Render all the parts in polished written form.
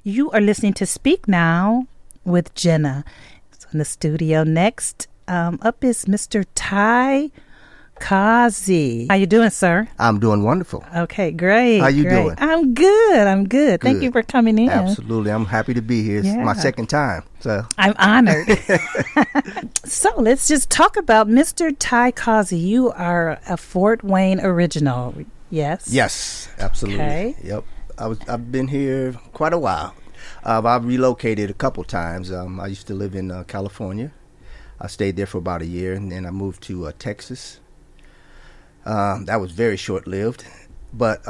You are listening to Speak Now with Gena. So in the studio next up is Mr. Ty Causey. How you doing, sir? I'm doing wonderful. Okay, great. How you doing? I'm good. Thank you for coming in. Absolutely. I'm happy to be here. It's my second time. So I'm honored. So let's just talk about Mr. Ty Causey. You are a Fort Wayne original, yes? Yes, absolutely. Okay. Yep. I've been here quite a while. I've relocated a couple times. I used to live in California. I stayed there for about a year, and then I moved to Texas. That was very short-lived, but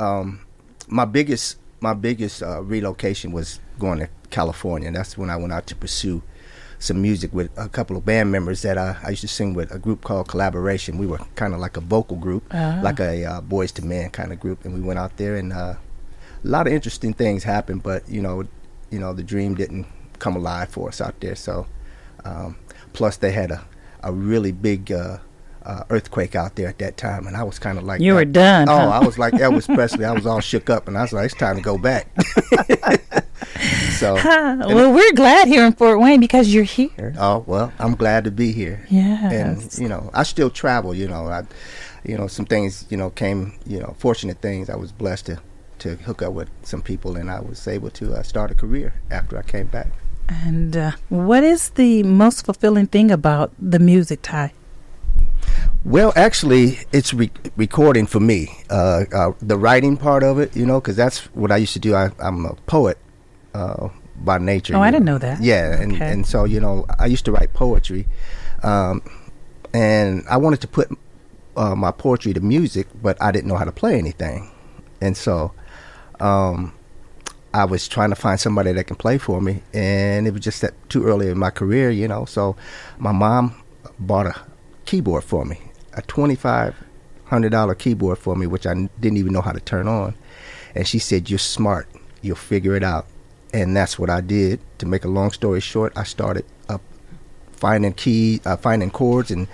my biggest relocation was going to California. And that's when I went out to pursue some music with a couple of band members that I used to sing with, a group called Collaboration. We were kind of like a vocal group, like a Boys to Men kind of group, and we went out there, and a lot of interesting things happened. But you know, the dream didn't come alive for us out there. So, plus they had a really big earthquake out there at that time, and I was kind of like, you were done. Oh, I was like Elvis Presley. I was all shook up, and I was like, it's time to go back. So, well, we're glad here in Fort Wayne because you're here. Oh well, I'm glad to be here. Yeah, and I still travel. Some things came. Fortunate things. I was blessed to hook up with some people, and I was able to start a career after I came back. And what is the most fulfilling thing about the music, Ty? Well, actually, it's recording for me. The writing part of it, because that's what I used to do. I'm a poet by nature. Oh, I didn't know that. Yeah, and so, I used to write poetry. And I wanted to put my poetry to music, but I didn't know how to play anything. And so I was trying to find somebody that can play for me. And it was just too early in my career, So my mom bought a keyboard for me, a $2,500 keyboard for me, which I didn't even know how to turn on. And she said, "You're smart, you'll figure it out." And that's what I did. To make a long story short, I started up finding chords and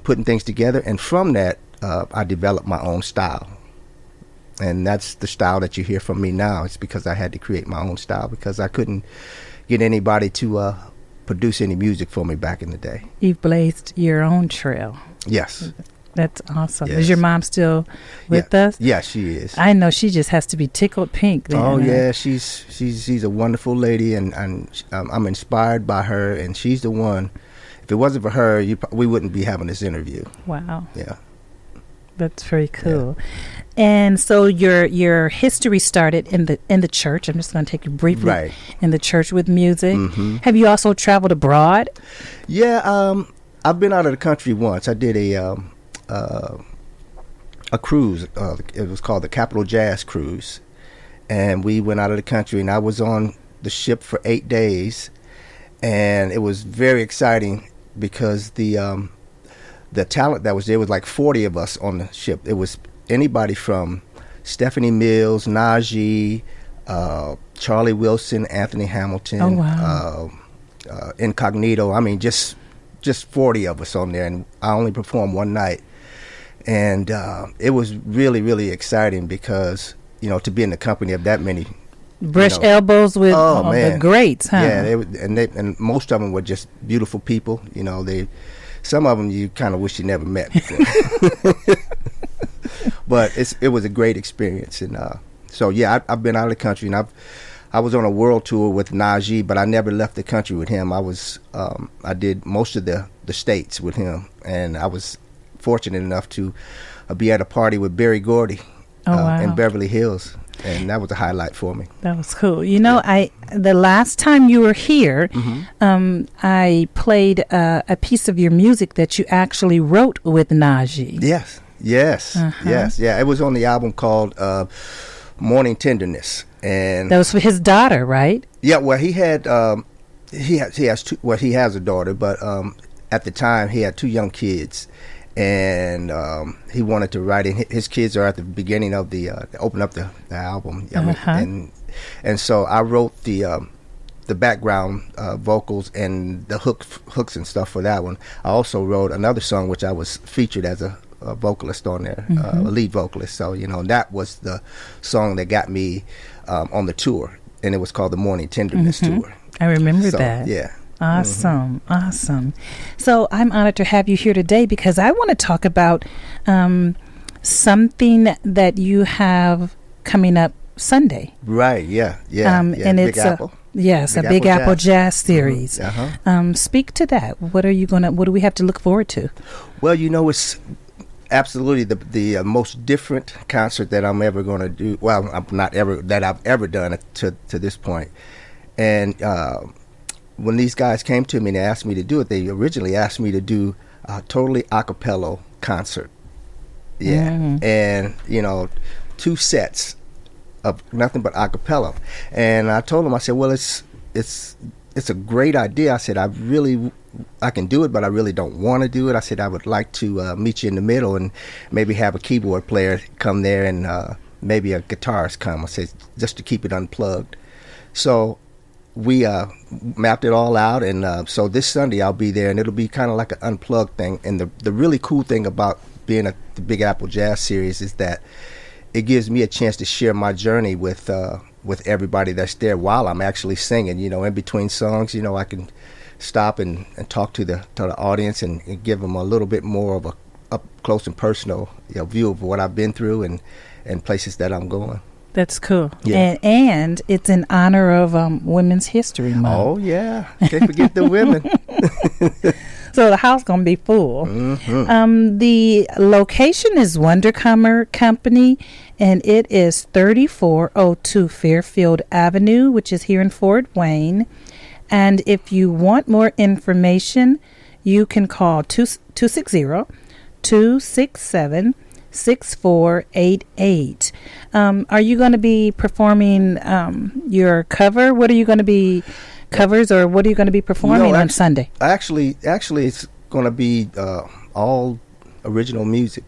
putting things together. And from that, I developed my own style. And that's the style that you hear from me now. It's because I had to create my own style because I couldn't get anybody to produce any music for me back in the day. You've blazed your own trail. Yes. That's awesome. Yes. Is your mom still with us? Yeah, she is. I know she just has to be tickled pink then. Oh yeah, she's a wonderful lady, and I'm inspired by her, and she's the one. If it wasn't for her, we wouldn't be having this interview. Wow. Yeah. That's very cool. Yeah. And so your history started in the church. I'm just going to take you briefly in the church with music. Mm-hmm. Have you also traveled abroad? Yeah, I've been out of the country once. I did a cruise. It was called the Capital Jazz Cruise, and we went out of the country. And I was on the ship for 8 days, and it was very exciting because the talent that was there was like 40 of us on the ship. It was anybody from Stephanie Mills, Najee, Charlie Wilson, Anthony Hamilton, Incognito. I mean, just 40 of us on there, and I only performed one night. And it was really, really exciting because, to be in the company of that many. Brush elbows with the greats, huh? Yeah, and most of them were just beautiful people. Some of them you kind of wish you never met before. But it was a great experience. And so, yeah, I've been out of the country, and I was on a world tour with Najee, but I never left the country with him. I did most of the states with him, and I was fortunate enough to be at a party with Berry Gordy in Beverly Hills, and that was a highlight for me. That was cool. The last time you were here, I played a piece of your music that you actually wrote with Najee. Yes. Yeah. It was on the album called Morning Tenderness, and that was for his daughter, right? Yeah. Well, he had he has two. Well, he has a daughter, but at the time he had two young kids. And he wanted to write it. His kids are at the beginning of the open up the album, and so I wrote the background vocals and the hooks and stuff for that one. I also wrote another song which I was featured as a vocalist on there, a lead vocalist. So that was the song that got me on the tour and it was called the Morning Tenderness Tour. I remember So, that. yeah. Awesome. Awesome. So I'm honored to have you here today because I want to talk about something that you have coming up Sunday. Right, yeah. And Big it's Apple. a Big Apple Jazz series. Speak to that. What do we have to look forward to? Well, it's absolutely the most different concert that I'm ever going to do. Well, I've ever done to this point. And when these guys came to me and asked me to do it, they originally asked me to do a totally a cappella concert. Yeah. And 2 sets of nothing but a cappella. And I told them, I said, well, it's a great idea. I said, I can do it, but I really don't want to do it. I said, I would like to meet you in the middle and maybe have a keyboard player come there and maybe a guitarist come. I said, just to keep it unplugged. So we mapped it all out, and so this Sunday I'll be there, and it'll be kind of like an unplugged thing. And the really cool thing about being at the Big Apple Jazz Series is that it gives me a chance to share my journey with everybody that's there while I'm actually singing. In between songs, I can stop and talk to the audience and give them a little bit more of a up close and personal view of what I've been through and places that I'm going. That's cool. Yeah. And it's in honor of Women's History Month. Oh, yeah. Can't forget the women. So the house going to be full. The location is Wondercomer Company, and it is 3402 Fairfield Avenue, which is here in Fort Wayne. And if you want more information, you can call 260-267-6488. Are you going to be performing your cover? What are you going to be covers, or what are you going to be performing on Sunday? Actually, it's going to be all original music,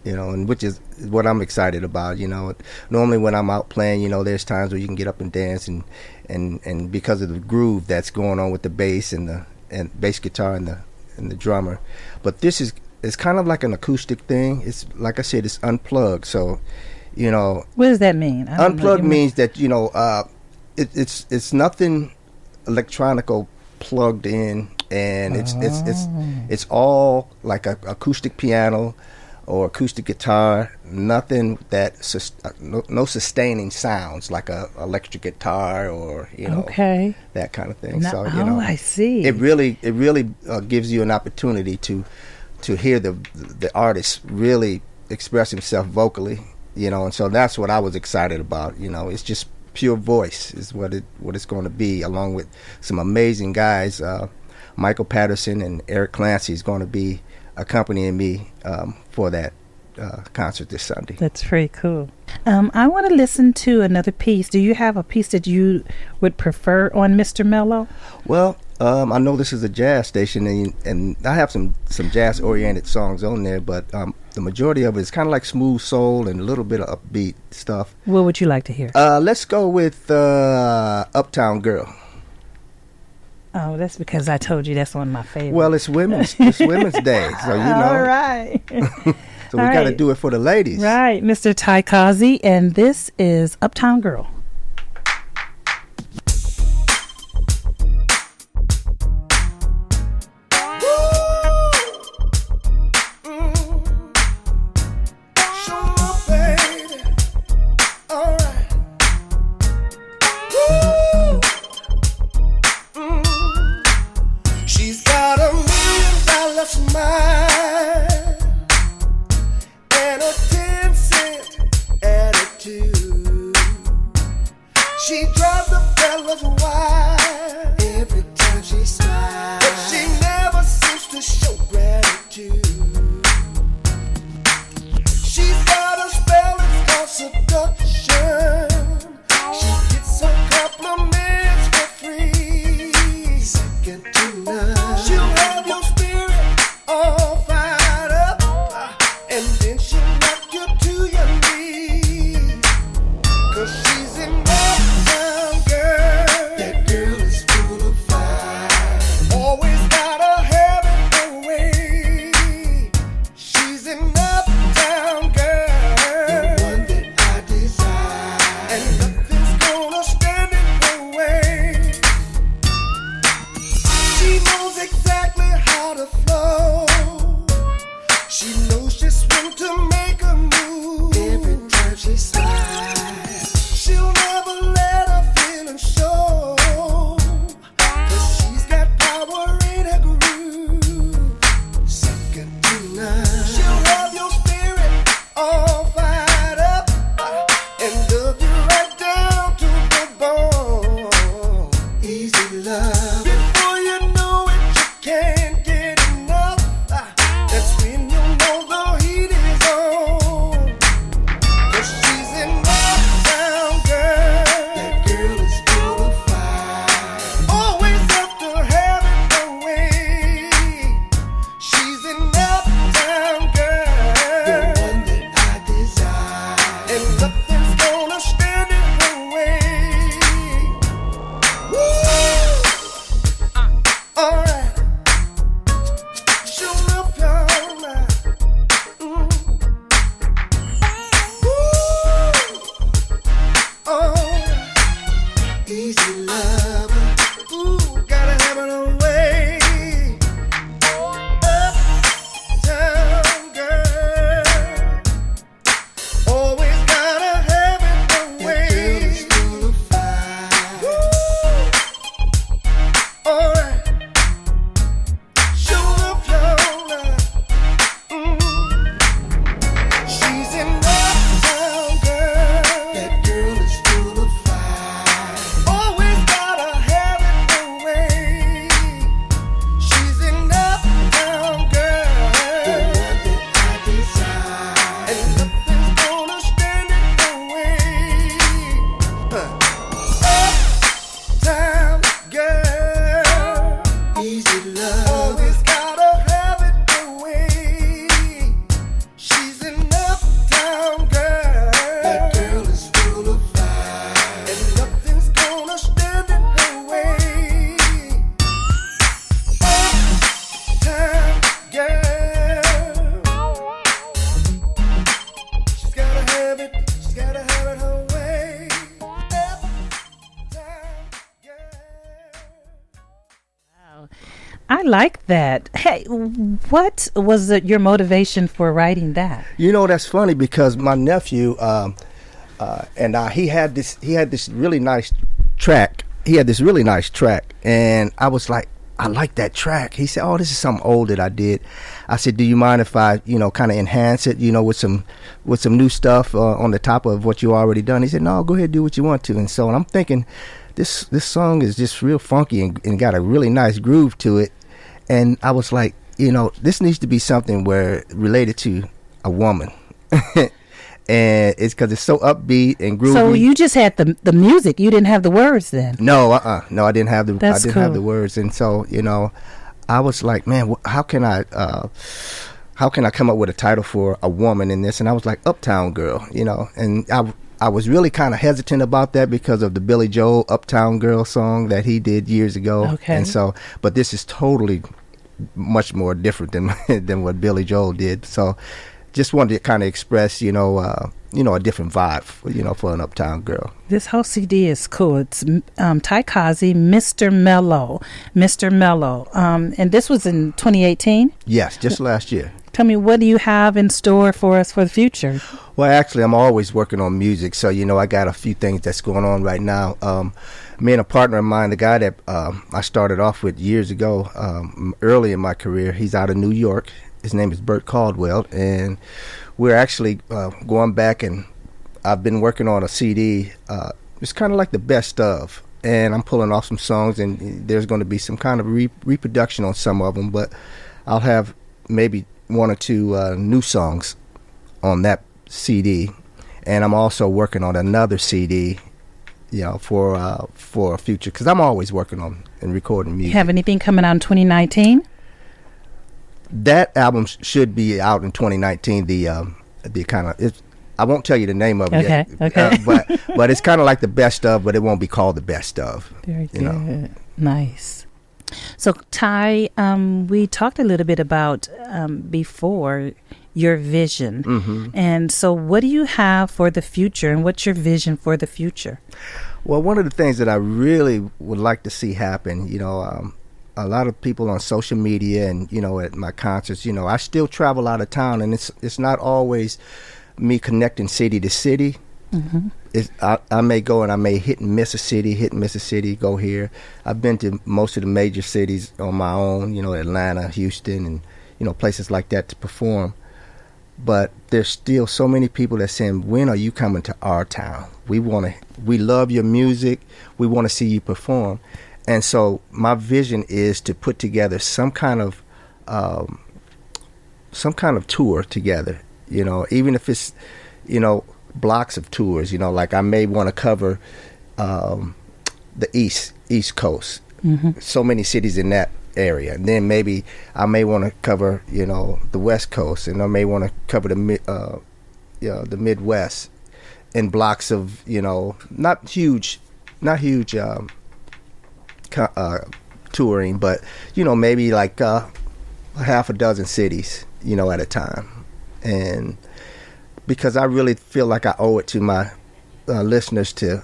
and which is what I'm excited about. Normally when I'm out playing, there's times where you can get up and dance, and because of the groove that's going on with the bass and bass guitar and the drummer, but this is. It's kind of like an acoustic thing. It's like I said, it's unplugged. So, what does that mean? Unplugged means that it's nothing electronical plugged in, and it's all like a acoustic piano or acoustic guitar. Nothing that no sustaining sounds like a electric guitar or that kind of thing. So I see. It really gives you an opportunity to hear the artist really express himself vocally, and so that's what I was excited about. It's just pure voice is what it's going to be, along with some amazing guys. Michael Patterson and Eric Clancy is going to be accompanying me for that concert this Sunday. That's very cool. I want to listen to another piece. Do you have a piece that you would prefer on Mr. Mello? Well, I know this is a jazz station, and I have some jazz-oriented songs on there, but the majority of it is kind of like smooth soul and a little bit of upbeat stuff. What would you like to hear? Let's go with Uptown Girl. Oh, that's because I told you that's one of my favorites. Well, it's Women's Day, so All right. So we got to do it for the ladies. Right, Mr. Ty Causey, and this is Uptown Girl. She's an uptown girl. Easy lover. Ooh, gotta have it away. Uptown girl. Always gotta have it away. That girl is full of fire. Alright. Show up your love. She's in uptown girl. That girl is full of fire. Always gotta have it away. She's in uptown girl. The one that I desire. And nothing's gonna stand in the way. Uptown girl. Easy love. Always gotta have it away. She's an uptown girl. That girl is full of fire. And nothing's gonna stand in her way. Uptown girl. She's gotta have it. She's gotta have it her way. Uptown girl. I like that. Hey, what was your motivation for writing that? You know, that's funny because my nephew and he had this really nice track. And I was like, I like that track. He said, "Oh, this is something old that I did." I said, "Do you mind if I, kind of enhance it, with some new stuff on the top of what you already done?" He said, "No, go ahead, do what you want to." And so I'm thinking, this song is just real funky and got a really nice groove to it. And I was like, this needs to be something where related to a woman. And it's because it's so upbeat and groovy. So you just had the music. You didn't have the words then. No, no, I didn't have the. That's I didn't have the words, and so I was like, man, how can I come up with a title for a woman in this? And I was like, Uptown Girl, and I was really kind of hesitant about that because of the Billy Joel Uptown Girl song that he did years ago. Okay. And so, but this is totally much more different than what Billy Joel did. So, just wanted to kind of express, a different vibe, for an Uptown Girl. This whole CD is cool. It's Ty Causey, Mr. Mellow. And this was in 2018? Yes, just last year. Tell me, what do you have in store for us for the future? Well, actually, I'm always working on music, so I got a few things that's going on right now. Me and a partner of mine, the guy that I started off with years ago, early in my career, he's out of New York. His name is Bert Caldwell, and we're actually going back, and I've been working on a CD. It's kind of like the best of, and I'm pulling off some songs, and there's going to be some kind of reproduction on some of them, but I'll have maybe one or two new songs on that CD, and I'm also working on another CD, for a future, because I'm always working on and recording music. You have anything coming out in 2019? That album should be out in 2019. The kind of I won't tell you the name of it yet. Okay. But it's kind of like the best of, but it won't be called the best of. Very good. Nice. So Ty, we talked a little bit about before your vision. Mm-hmm. And so what do you have for the future, and what's your vision for the future? Well, one of the things that I really would like to see happen, a lot of people on social media and, at my concerts, I still travel out of town, and it's not always me connecting city to city. Mm-hmm. I may go and I may hit and miss a city, go here. I've been to most of the major cities on my own, Atlanta, Houston, and, places like that to perform. But there's still so many people that saying, when are you coming to our town? We love your music. We want to see you perform. And so my vision is to put together some kind of tour together, even if it's, blocks of tours, like I may want to cover the East Coast, mm-hmm. so many cities in that area. And then maybe I may want to cover, the West Coast, and I may want to cover the Midwest in blocks of, not huge touring, but maybe like half a dozen cities, at a time. And because I really feel like I owe it to my listeners to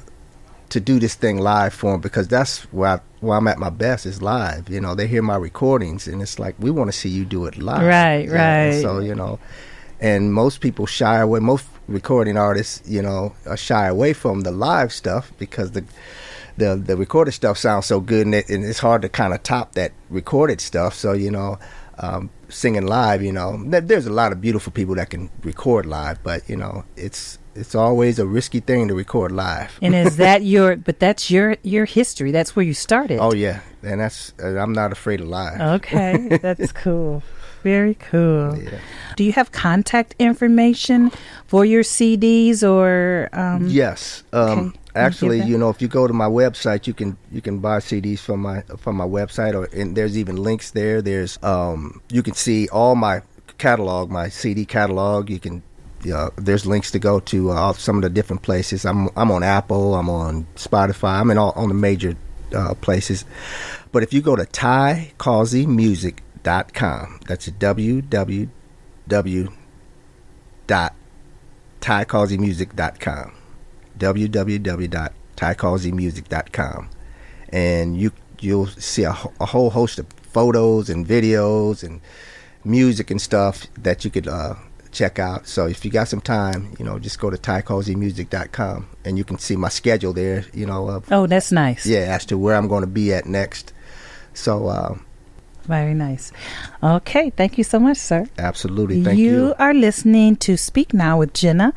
to do this thing live for them, because that's where I'm at my best, is live. You know, they hear my recordings and it's like, we want to see you do it live. Right, yeah, right. So, you know, and most people shy away, most recording artists, you know, are shy away from the live stuff because the recorded stuff sounds so good, and it's hard to kind of top that recorded stuff. So, you know, singing live, you know, there's a lot of beautiful people that can record live, but, you know, it's always a risky thing to record live. And is that that's your history? That's where you started? Oh, yeah. And I'm not afraid of live. Okay. That's cool. Very cool. Yeah. Do you have contact information for your CDs or? Yes. Okay. Actually, you know, if you go to my website, you can buy CDs from my website, and there's even links there. There's you can see all my catalog, my CD catalog. You can there's links to go to some of the different places. I'm on Apple. I'm on Spotify. I'm in on the major places. But if you go to TyCauseymusic.com, that's www.TyCauseymusic.com. www.TyCauseymusic.com, and you'll see a whole host of photos and videos and music and stuff that you could check out. So if you got some time, you know, just go to TyCauseymusic.com and you can see my schedule there, you know. Oh, that's nice. Yeah, as to where I'm going to be at next. So very nice. Okay, thank you so much, sir. Absolutely. Thank you. You are listening to Speak Now with Gena.